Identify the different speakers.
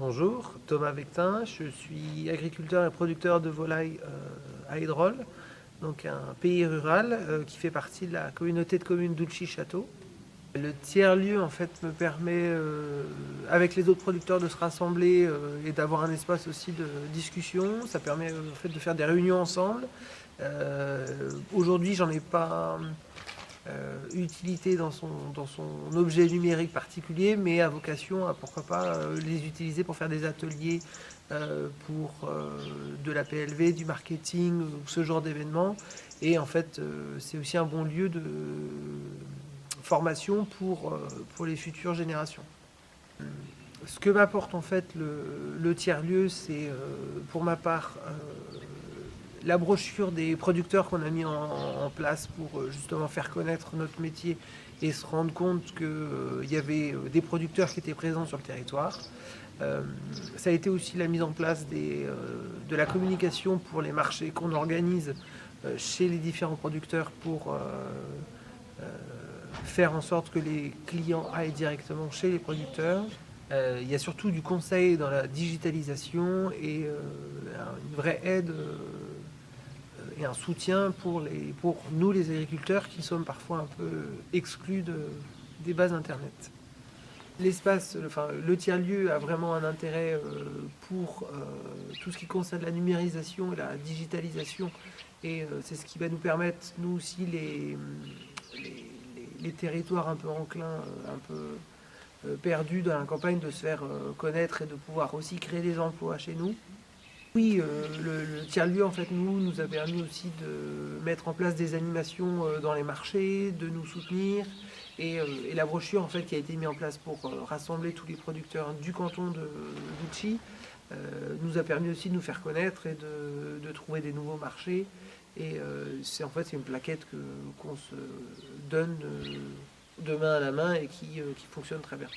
Speaker 1: Bonjour, Thomas Vectin, je suis agriculteur et producteur de volailles à Édrolles, donc un pays rural qui fait partie de la communauté de communes d'Oulchy-Château. Le tiers-lieu en fait me permet, avec les autres producteurs, de se rassembler et d'avoir un espace aussi de discussion. Ça permet en fait de faire des réunions ensemble. Aujourd'hui, j'en ai pas utilité dans son objet numérique particulier, mais à vocation à pourquoi pas les utiliser pour faire des ateliers pour de la PLV, du marketing, ou ce genre d'événements. Et en fait, c'est aussi un bon lieu de formation pour les futures générations. Ce que m'apporte en fait le tiers-lieu, c'est pour ma part la brochure des producteurs qu'on a mis en place pour justement faire connaître notre métier et se rendre compte qu'il y avait des producteurs qui étaient présents sur le territoire. Ça a été aussi la mise en place de la communication pour les marchés qu'on organise chez les différents producteurs pour faire en sorte que les clients aillent directement chez les producteurs. Il y a surtout du conseil dans la digitalisation et une vraie aide et un soutien pour nous les agriculteurs qui sommes parfois un peu exclus des bases internet. L'espace, enfin, le tiers-lieu a vraiment un intérêt pour tout ce qui concerne la numérisation et la digitalisation. Et c'est ce qui va nous permettre, nous aussi, les territoires un peu enclins, un peu perdus dans la campagne, de se faire connaître et de pouvoir aussi créer des emplois chez nous. Oui, le tiers-lieu, en fait, nous a permis aussi de mettre en place des animations dans les marchés, de nous soutenir. Et la brochure, en fait, qui a été mise en place pour rassembler tous les producteurs du canton de d'Ouchy, nous a permis aussi de nous faire connaître et de trouver des nouveaux marchés. Et c'est en fait c'est une plaquette qu'on se donne de main à la main et qui fonctionne très bien.